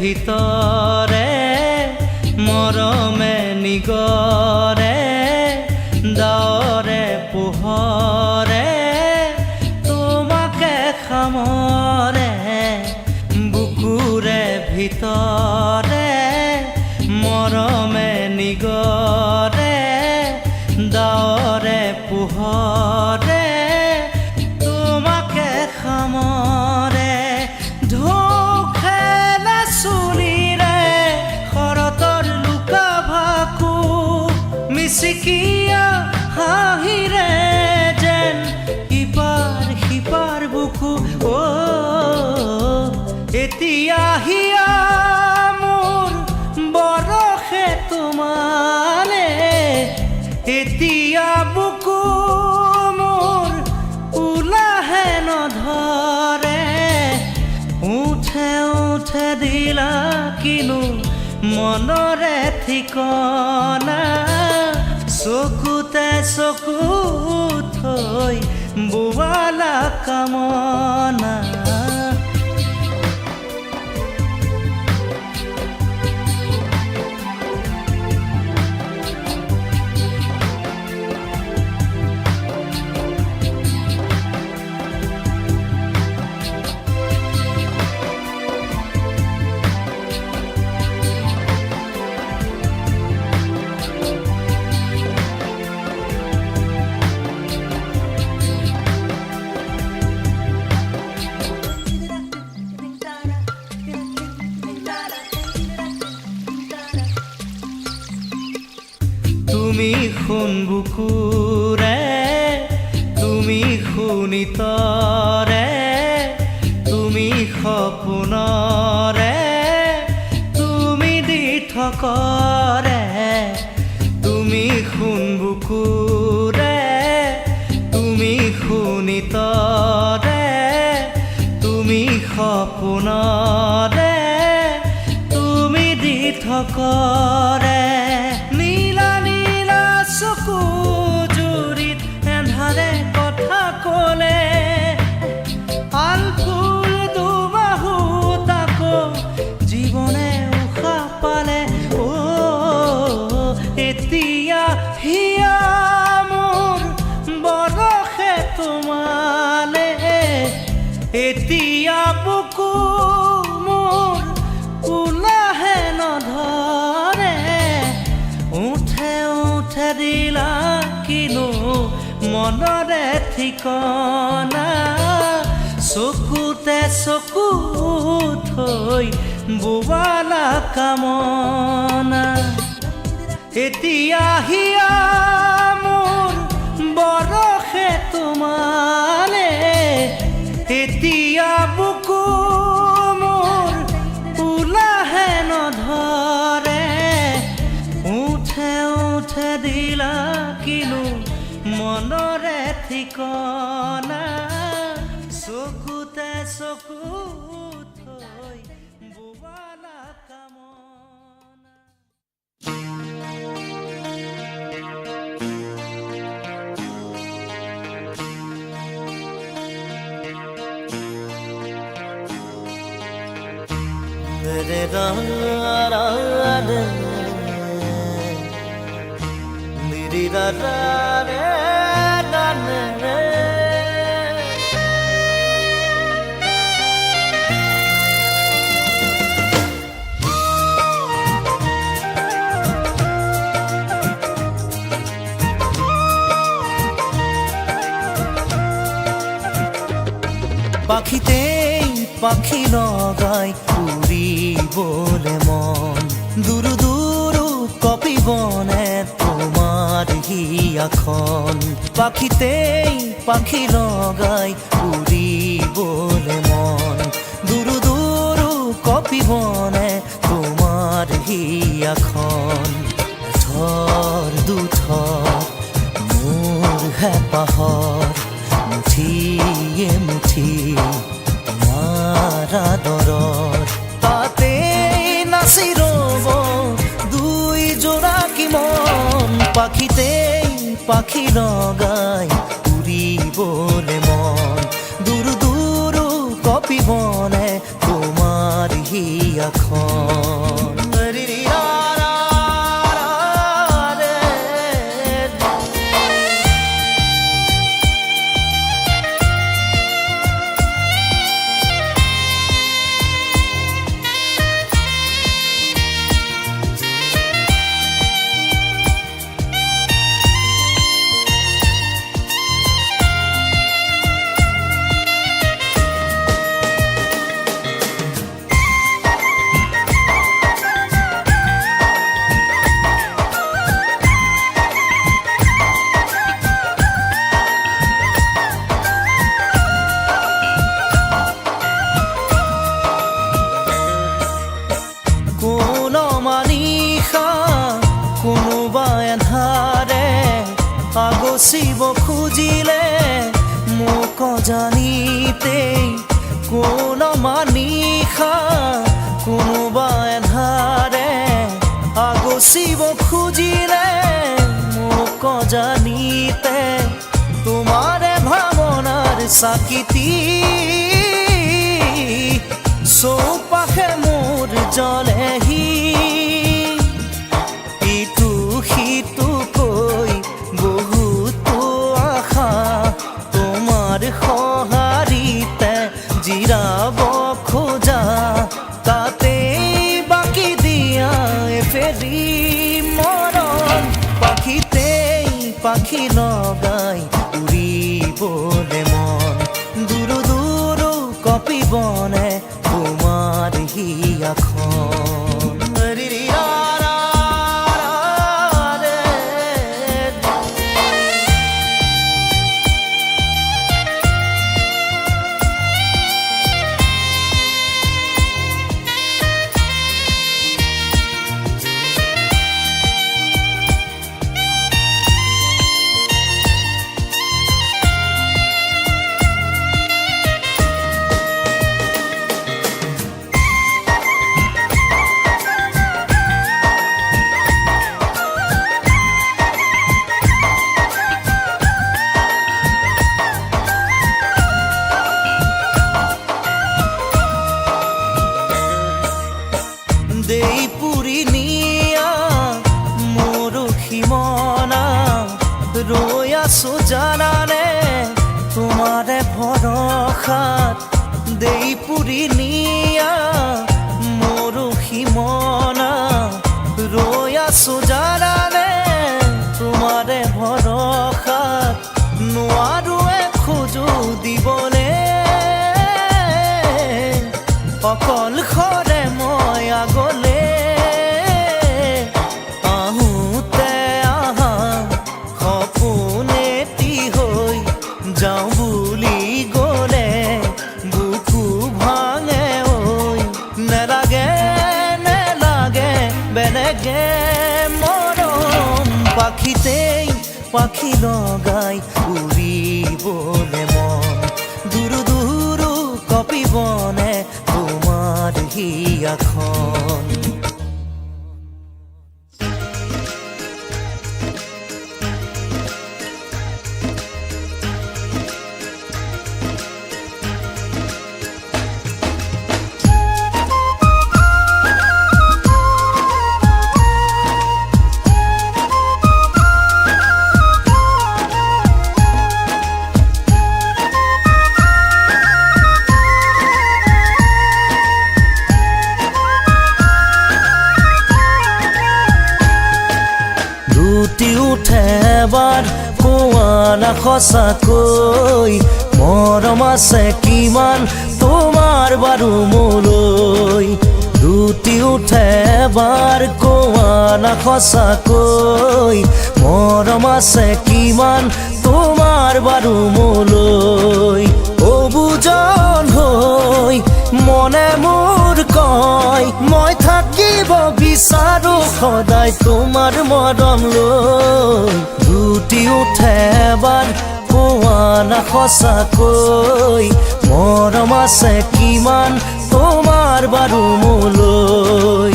ভিতৰে মৰমে নিগৰে ডাৱৰে পোহৰে তোমাকে সামৰে বুকুৰে ভিতৰে মৰমে নিগৰে ডাৱৰে পোহৰে তোমাকে সামৰে ঢৌখেলা চুলিৰে শৰতৰ লুকা ভাকু মিচিকিয়া হাঁহিৰে যেন ইপাৰ সিপাৰ বুকু এতিয়া হিয়া মোৰ বৰষে তোমালে এতিয়া বুকু মোৰ উলাহে নধৰে উঠে উঠে দিলা কিনো মনৰে ঠিকনা চকুতে চকু থৈ বোৱালা কামনা তুমি শুন বুকুৰে তুমি শুনিতৰে তুমি সপোনৰে তুমি দি থকৰে তুমি শুন বুকুৰে তুমি শুনিতৰে তুমি সপোনৰে তুমি দি থকৰে চকু জুৰিত এন্ধাৰে কথা ক'লে আলফুল দুবাহু তাকো জীৱনে উশাহ পালে এতিয়া হিয়া মোৰ বৰষে তোমালে এতিয়া বুকু মোৰ উলাহে নধৰে উঠে উঠে দিলা কিনো মনৰে ঠিকনা চকুতে চকু থৈ বোৱালা কামনা এতিয়া হিয়া মোৰ বৰষে তোমালে এতিয়া বুকু মোৰ উলাহে নধৰে উঠে উঠে দিলা কিনো মনৰে ঠিকনা চকুতে চকু থৈ বোৱালা কামনা রে রা রা রে নি রা রা রে রা রে পাখিতেই পাখি লগাই উড়িবলে মন দূর দূর কপিবনে তোমার হিয়াখন পাখিতেই পাখি লগাই উড়িবলে মন দূর দূর কপিবনে তোমার হিয়াখন থর দুথর মোর হেঁপাহর মুঠিয়ে মুঠি তোমাৰ আদৰৰ তাতে নাচি ৰ'ব দুই জোৰা কি মন পাখিতেই পাখি লগাই উৰিবলে মন দূৰ দূৰ কপিবনে তোমাৰ হিয়াখন হিয়াখন আগচিব খুজিলে মোক জানিতেই কোন মানিষা কোনোবা এন্ধাৰে আগচিব খুজিলে মোক জানিতে তোমাৰে ভাৱনাৰ চাকিতি চৌপাশে মোৰ জ্বলেহি ইটো সিটো কৈ বহুতো আশা তোমাৰ সঁহাৰিতে জিৰাব খোজা তাতেই বাকি দিয়া এফেৰি মৰম পাখিতেই পাখি লগাই উৰিবলে মন দূৰো দূৰো কপিবনে তোমাৰ হিয়াখন দেই পুৰি নিয়া মোৰ সীমনা ৰৈ আছো জানানে তোমাৰে ভৰসাত দেই পুৰি নিয়া মোৰ সীমনা ৰৈ আছো জানানে তোমাৰে ভৰসাত নোৱাৰোৱে খোজো দিবলে অকলশৰে মই আগলে আহোঁতে আহা সপোনেটি হৈ যাওঁ বুলি গ'লে বুকু ভাঙে ঐ নেলাগে নেলাগে বেলেগে মৰম পাখিতেই পাখি লগাই উৰিবলে মন দূৰো দূৰো কপিবনে তোমাৰ হিয়াখন ফুটি উঠে এবাৰ কোৱা না সঁচাকৈ মৰম আছে কিমান তোমাৰ বাৰু মোলৈ ফুটি উঠে এবাৰ কোৱা না সঁচাকৈ মৰম আছে কিমান তোমাৰ বাৰু মোলৈ অবুজন হৈ মনে মোৰ কয় মই থাকিব বিচাৰো সদায় তোমাৰ মৰম লৈ ফুটি উঠে এবাৰ কোৱা না সঁচাকৈ মৰম আছে কিমান তোমাৰ বাৰু মোলৈ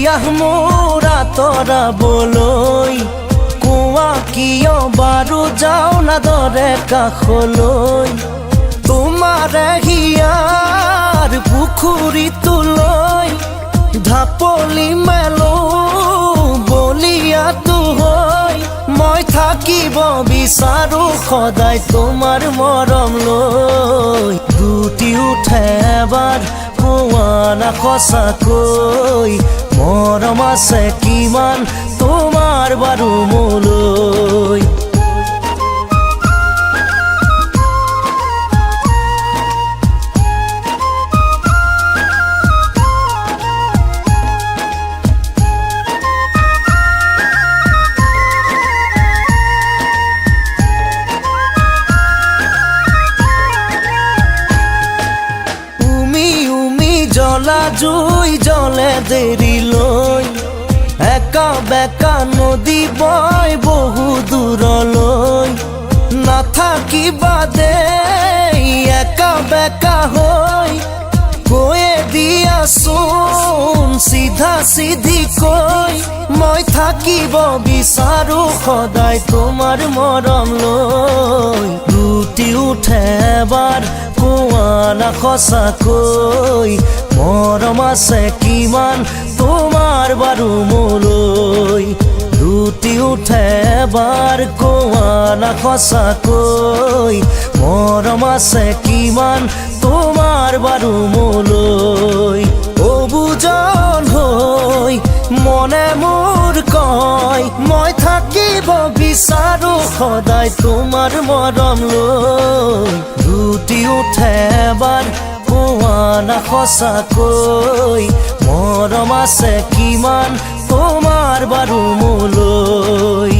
পিয়াহ মোৰ আঁতৰাবলৈ কোৱা কিয় বাৰু যাওঁ নাদৰে কাষলৈ তোমাৰে হিয়াৰ পুখুৰীটোলৈ ঢাপলি মেলো বলিয়াটো হৈ মই থাকিব বিচাৰো সদায় তোমাৰ মৰম লৈ দুটি উঠে এবাৰ কোৱা না সঁচাকৈ মৰম আছে কিমান তোমাৰ বাৰু মোলৈ জ্বলা জুই জ্বলে দেৰিলৈ একা বেকা নদী বয় বহু দূৰলৈ নাথাকিবা দেই একা বেকা হৈ কৈয়ে দিয়াচোন চিধা চিধিকৈ মই থাকিব বিচাৰো সদায় তোমাৰ মৰম লৈ দুটি উঠে এবাৰ কোৱা না সঁচাকৈ মৰম আছে কিমান তোমাৰ বাৰু মোলৈ দুটি উঠে এবাৰ কোৱা না সঁচাকৈ মৰম আছে কিমান তোমাৰ বাৰু মোলৈ অবুজন হৈ মনে মোৰ কয় মই থাকিব বিচাৰো সদায় তোমাৰ মৰম লৈ দুটি উঠে এবাৰ কোৱা না সঁচাকৈ মৰম আছে কিমান তোমাৰ বাৰু মোলৈ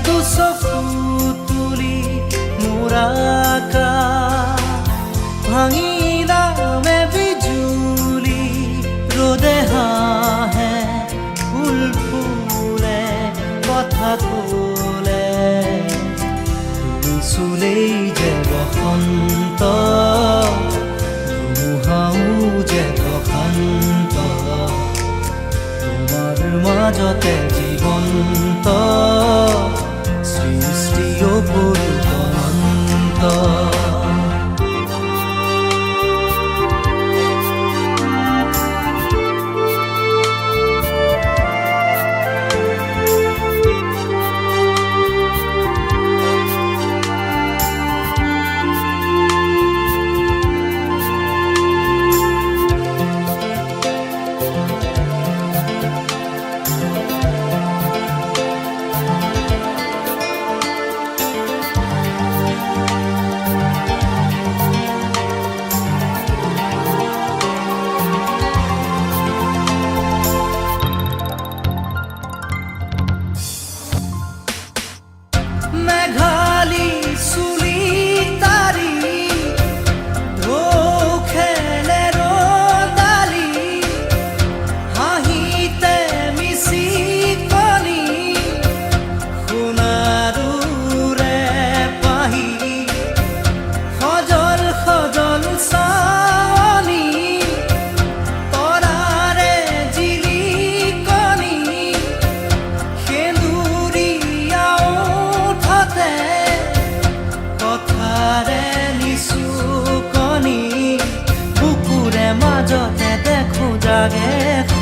দুচকু তুলি মোৰ আকাশ ভাঙি নামে বিজুলি ৰ'দে হাঁহে ফুল ফুলে কথা ক'লে তুমি চুলেই যে বসন্ত ধুমুহাও যে প্ৰশান্ত তোমাৰ মাজতে জীৱন্ত সৃষ্টিও অনন্ত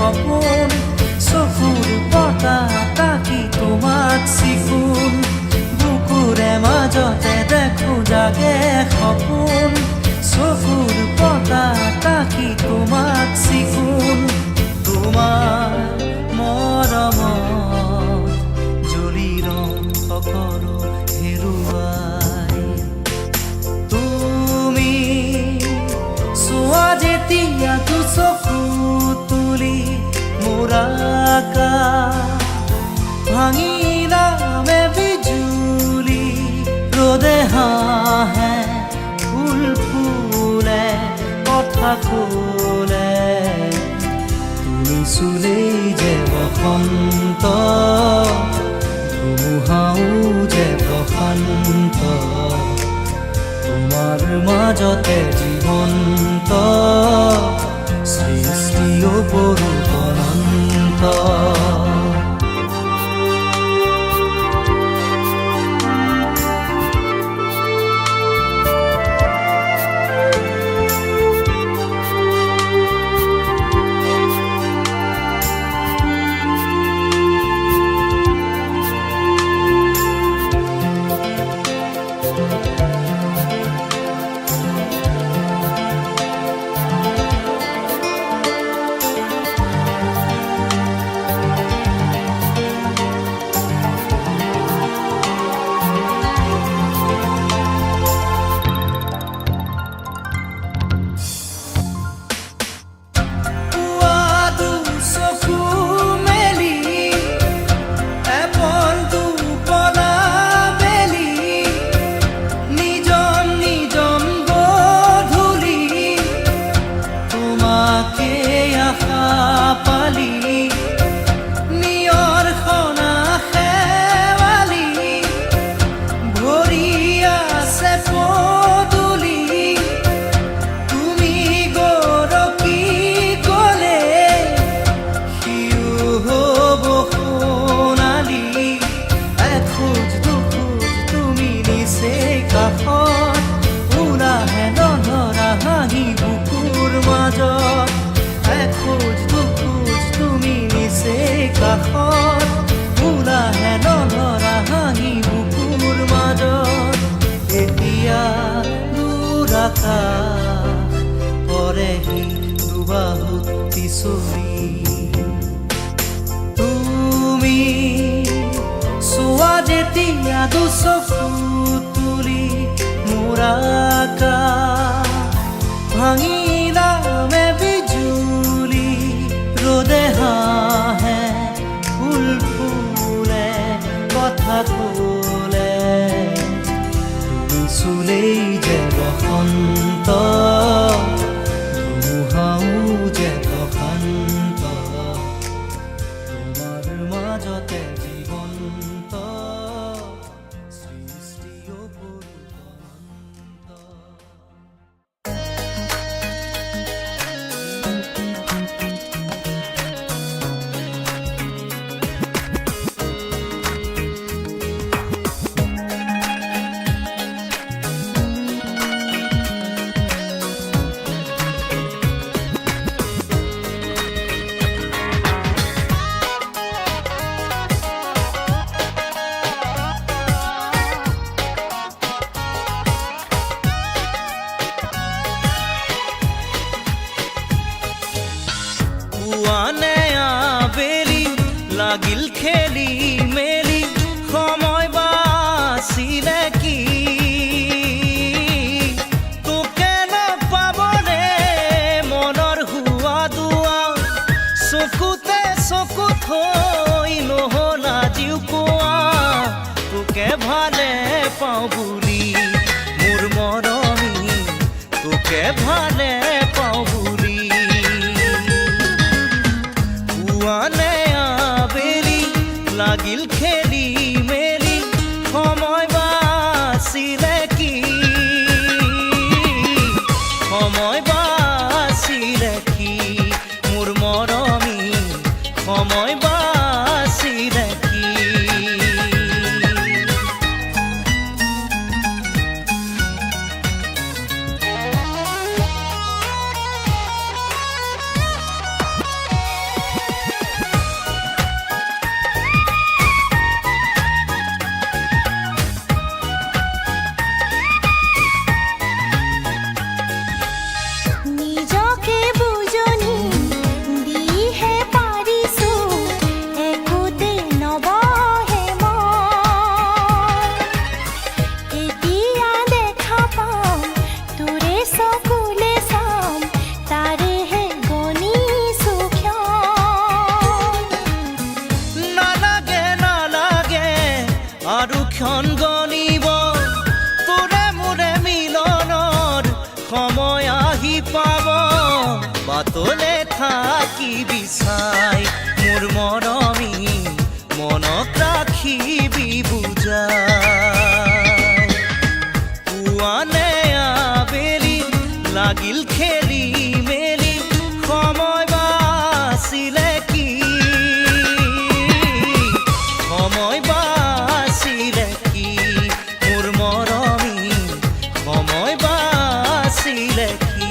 সপোন চকুৰ পতা তাকি তোমাক চিকুণ বুকুৰে মাজতে দেখো জাগে সপোন চকুৰ পতা তাকি তোমাক চিকুণ তোমাৰ মৰমত জ্বলি ৰং সকলো হেৰুৱাই তুমি চোৱা যেতিয়া চকু তুলি মোৰ আকাশ ভাঙি নামে বিজুলি ৰ'দে হাঁহে ফুল ফুলে কথা ক'লে তুমি চুলেই যে বসন্ত ধুমুহাও যে প্ৰশান্ত তোমাৰ মাজতে জীৱন্ত সৃষ্টিও পৰো অনন্ত পৰেহি দুবাহুত পিছলি তুমি চোৱা যেতিয়া দুচকু তুলি মোৰ আকাশ ভাঙি নামে বিজুলি ৰ'দে হাঁহে ফুল ফুলে কথা ক'লে তুমি চুলেই যে বসন্ত ধুমুহাও যে প্ৰশান্ত তোমাৰ মাজতে জীৱন্ত সৃষ্টিও পৰো অনন্ত লাগিল খেলি মেলি সময় বাচিলে কি তোকে নাপাবনে মনৰ হুৱা দুৱা চকুতে চকু থৈ নহ'লা জিউ কোৱা তোকে ভালে পাওঁ বুলি মোৰ মৰমী তোকে ভালে পাওঁ বুলি পুৱানে লাগিল খেলি মেলি সময় বাচিলে কি সময় বাচিলে কি মোৰ মৰমী সময় বাচিলে কি ক্ষণ গণিব তোৰে মোৰে মিলনৰ সময় আহি পাব বাটলে থাকি বিচাই মোৰ মৰমী মনত ৰাখিবি বুজাই পুৱানে আবেলি লাগিল খেলি মেলি সময় বাচিলে কি সময় বাচিলে কি মোৰ মৰমী সময় বাচিলে কি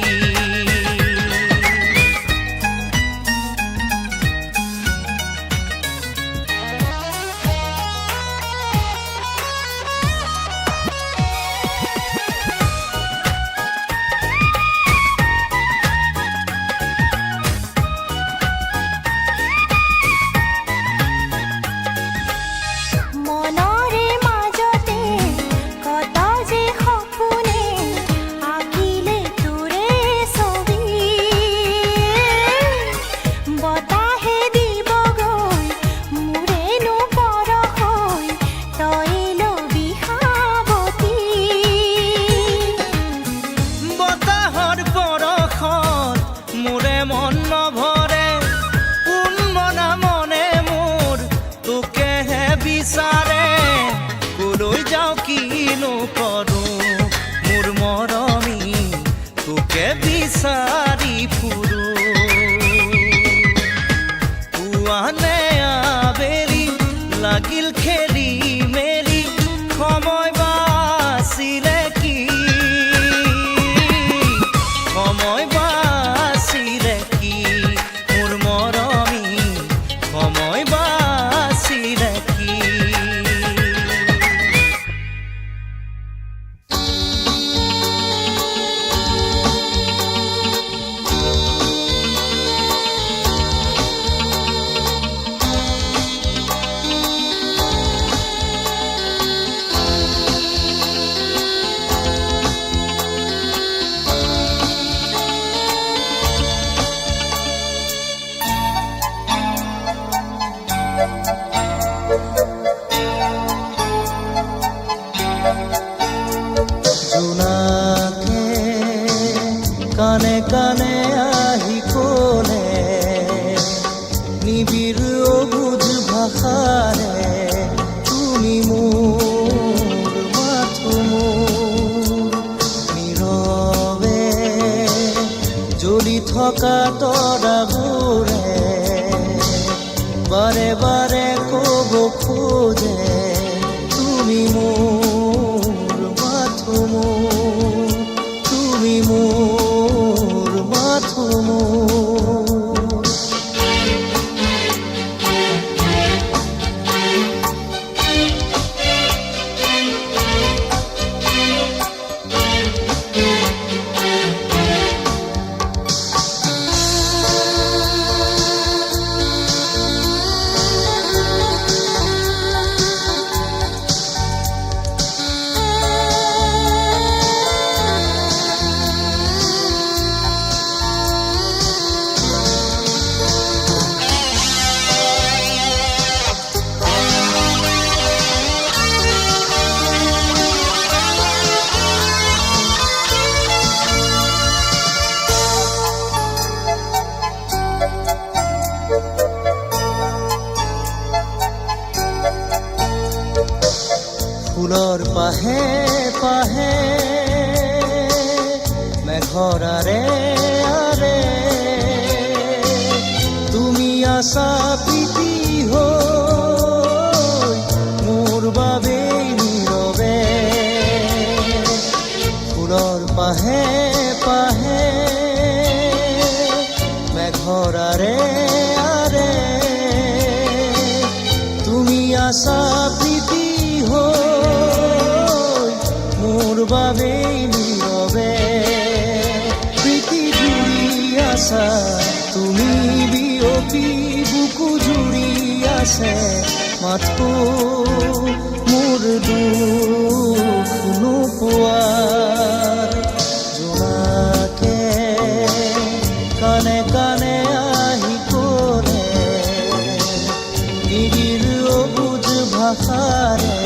মন নভৰে কোন মনা মনে মোৰ তোকেহে বিচাৰে কলৈ যাওঁ কিনো কৰোঁ মোৰ মৰমী তোকে বিচাৰি ফুৰোঁ পুৱানে আবেলি লাগিল খেলি মেলি সময় বাচিলে কি সময় বাচিলে কি মোৰ মৰমী সময় বাচিলে কি জোনাকে কানে কানে আহি ক'লে নিবিড় অবুঝ ভাষাৰে তুমি মোৰ মাথো মোৰ নীৰৱে জ্বলি থকা তৰাবোৰে বাৰে বাৰে ক'ব খোজে তুমি মোৰ মাথো মোৰ তুমি মোৰ মাথো মোৰ ফুলৰ পাহে পাহে মেঘৰ আৰে আৰে তুমি আছা প্ৰীতি হৈ মোৰ বাবেই নীৰৱে ফুলৰ পাহে পাহে মেঘৰ আৰে আৰে তুমি আছা প্ৰীতি হৈ মোৰ বাবেই নীৰৱে প্ৰীতি জুৰি আছা তুমি বিয়পি বুকু জুৰি আছে মাথো মোৰ দুখ নোপোৱাৰ জোনাকে কানে কানে আহি ক'লে নিবিড় অবুঝ ভাষাৰে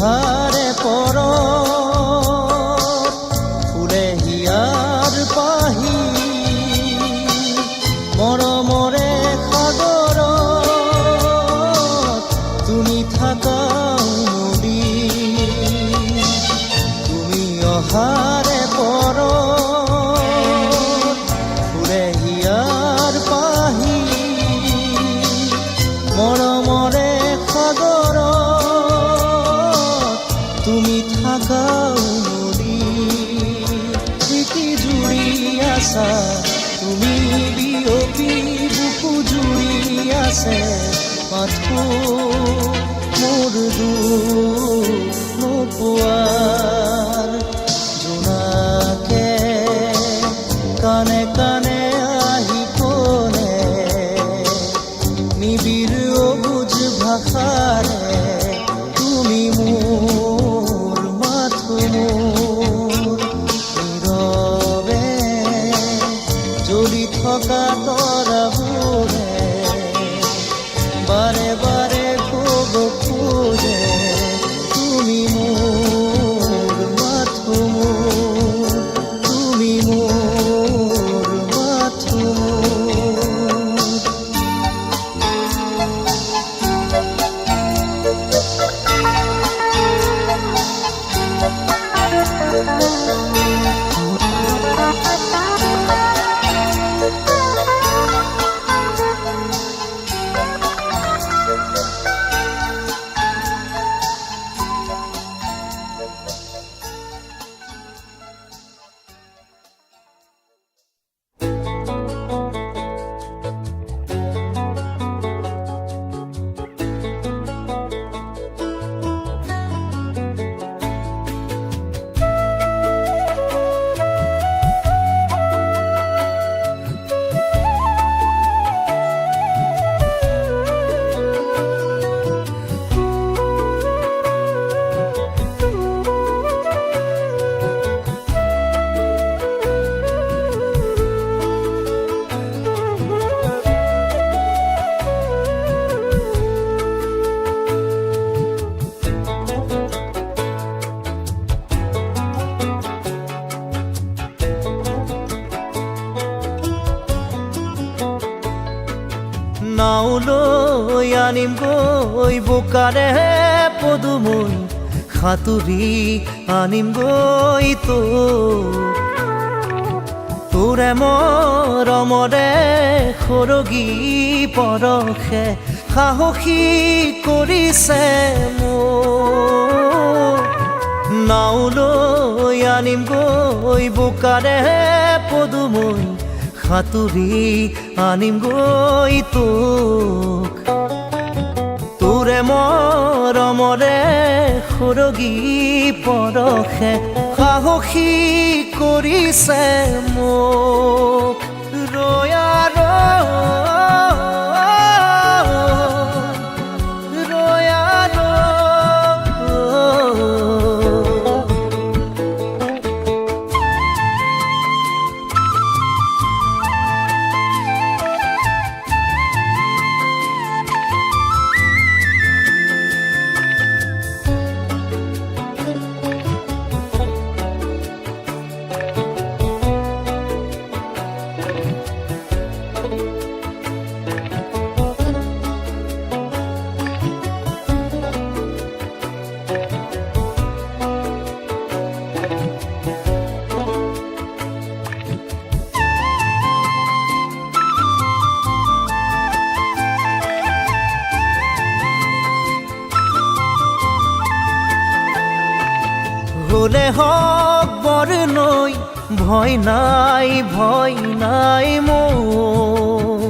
অহাৰে পৰ ফুলে হিয়াৰ পাহি মৰমৰে সাগৰত তুমি থাকা নদী তুমি অহাৰে পৰ ফুলে হিয়াৰ পাহি মৰমৰে সাগৰত তুমি থাকা নদী স্মৃতি জুৰি আছা তুমি বিয়পি বুকু জুৰি আছে মাথো মোৰ দুখ নোপোৱাৰ জোনাকে কানে কানে আহি কলে নিবিড় অবুজ ভাষাৰে তুমি মোৰ মাথো মোৰ নীৰৱে জ্বলি থকা তৰাবোৰে বাৰে বাৰে ক'ব খোজে তুমি মোৰ মাথো মোৰ তুমি মোৰ মাথো মোৰ নাওলৈ আনিম গৈ বোকাৰে পদুমৈ সাঁতুৰি আনিম গৈ তোৰে মৰমৰে সৰগী পৰশে সাহসী কৰিছে মোক নাওলৈ আনিম গৈ বোকাৰে পদুমৈ সাঁতুৰি আনিম গৈ তোৰে মৰমৰে সৰগী পৰশে সাহসী কৰিছে মোক ৰয়া হলে হক বৰ নৈ ভয় নাই মোৰ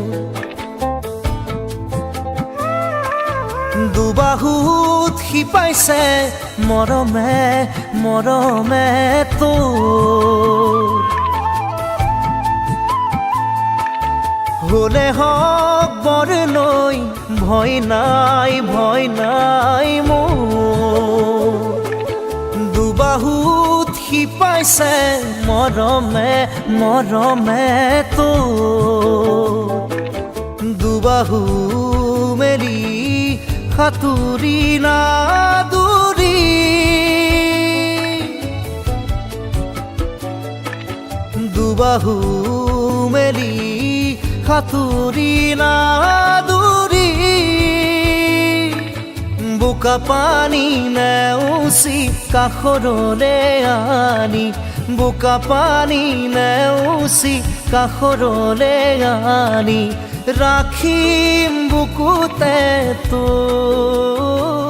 দুবাহুত শিপাইছে মৰমে মৰমে তোৰ হলে হক বৰ নৈ ভয় নাই মোৰ দুবাহুত শিপাইছে মৰমে মৰমে তোৰ দুবাহু মেলি সাঁতুৰি না দূৰি দুবাহু মেলি সাঁতুৰি নাদুৰি বোকা পানী নেওচি কাষৰলে আনি বোকা পানী নেওচি কাষৰলে আনি ৰাখিম বুকুতে তোৰ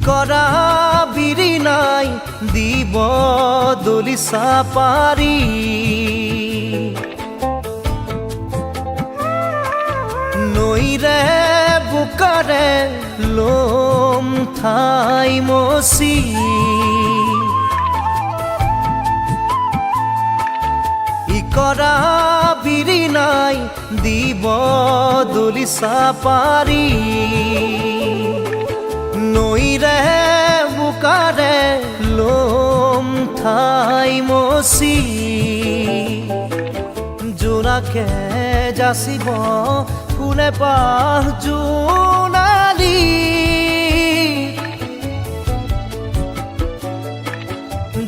কৰা বিৰি নাই দিব দলিচা পাৰি নৈৰে বোকাৰে লম ঠাই মচি কৰা বিৰি নাই দিব দলিচা পাৰি নৈৰে বোকাৰে লম ঠাই মচি জোনাকে যাচিব ফুলে পাহ জোনালী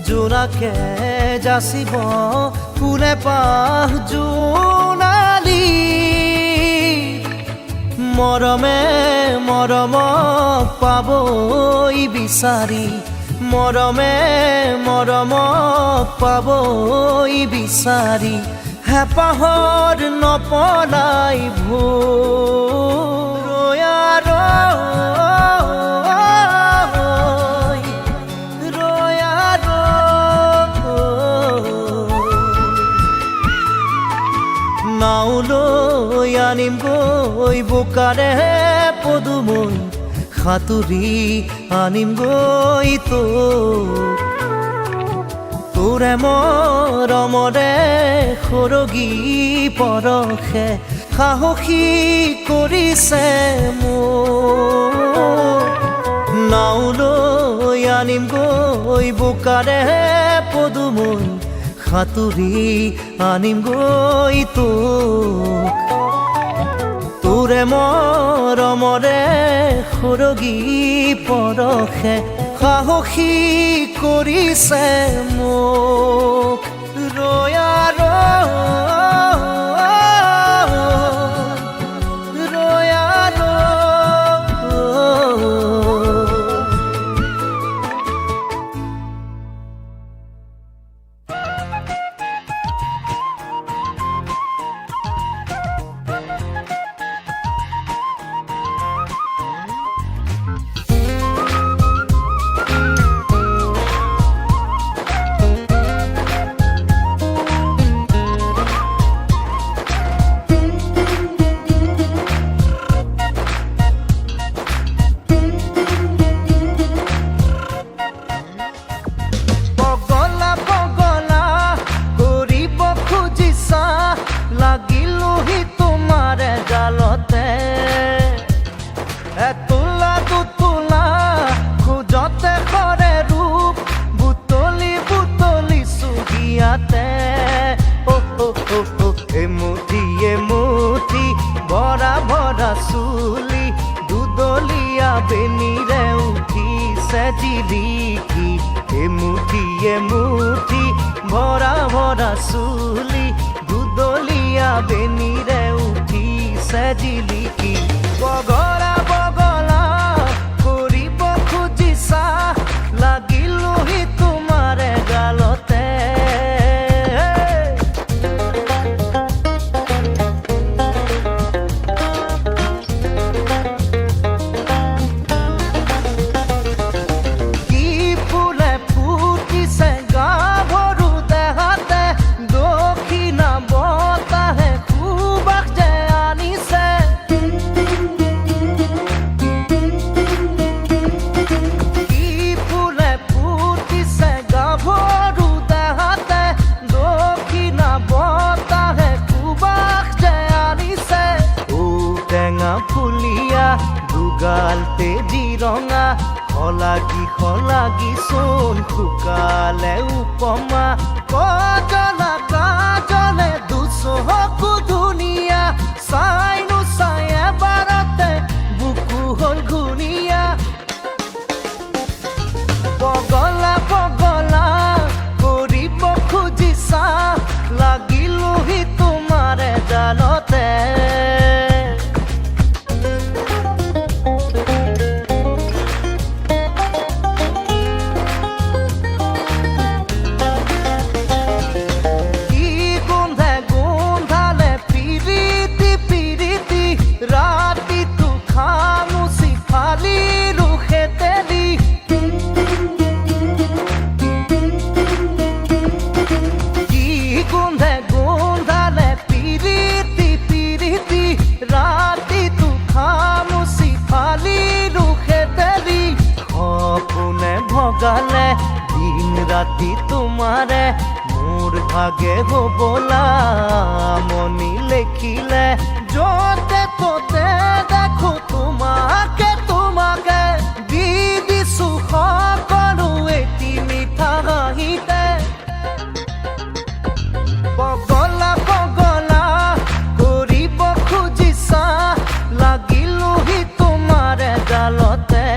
জোনাকে যাচিব ফুলে পাহ জোনালী মৰমে মৰমক পাবই বিচাৰি মৰমে মৰমক পাবই বিচাৰি হেঁপাহৰ নপলাই নাওলৈ আনিম গৈ বোকাৰে পদুমৈ সাঁতুৰি আনিম গৈ তোৰে মৰমৰে সৰগী পৰশে সাহসী কৰিছে মোক নাওলৈ আনিম গৈ বোকাৰে পদুমৈ সাঁতুৰি আনিম গৈ তোৰে মৰমৰে সৰগী পৰশে সাহসী কৰিছে মোক চুলি দুদলীয়া বেনিৰে উঠিছে জিলিকি এমুঠি ভৰা ভৰা চুলি দুদলীয়া বেনিৰে উঠিছে জিলিকি বগলা বগলা কৰিব খুজিছা লাগিলোহি তোমাৰে গালতে গালতে জিৰঙা সলাগি চোন শুকালে উপমা কজলা কাজলে দুচকু ধুনীয়া চাইনো চাই এবাৰতে বুকু হ'ল ঘূণীয়া পগলা পগলা কৰিব খুজিছা লাগিলোহি তোমাৰে জালতে গালে দিন রাতি তোমারে মোর ভাগে হবলা মনি লেখিলে যতে তোতে দেখো তোমাকে তোমাকে দি দিছো সকলো এটি মিঠা হাঁহিতে পগলা পগলা কৰিব খুজিছা লাগিলোহি তোমাৰে জালতে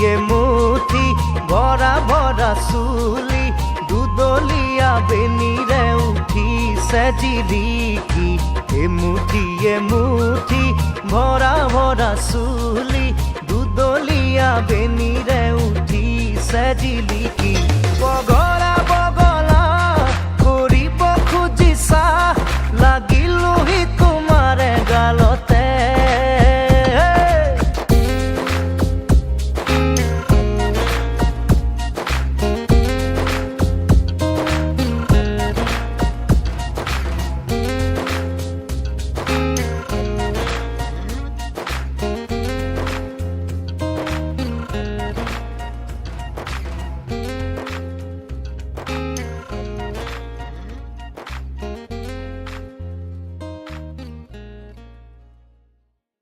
এমুঠি ভৰা ভৰা চুলি দুদলীয়া বেনিৰে উঠিছে জিলিকি এমুঠি ভৰা ভৰা চুলি দুদলীয়া বেনিৰে উঠিছে জিলিকি